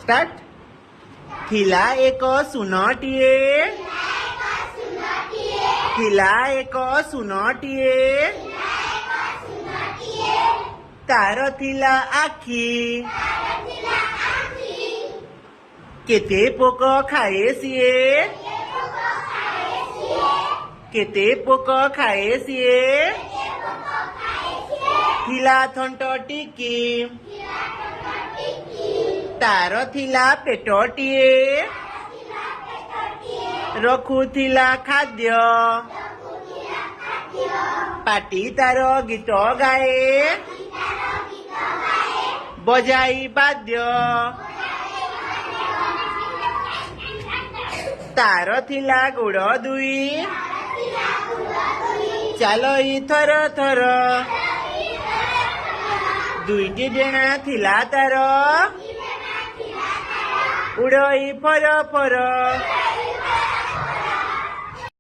Start. थिला एक सुनटीए, थिला एक सुनटीए, तार थिला आखी, केते पोक खाए सीए, केते पोक खाए सीए, थिला थंट टिकी, तार थिला पेटोटीए, रखुथिला खाद्य, पाटी तार गीत गाए, बजाई बाद्य, तार थिला गुड़ दुई, चालोई थर थर, दुईटी डेणा थिला तार, उड़ई फर फर।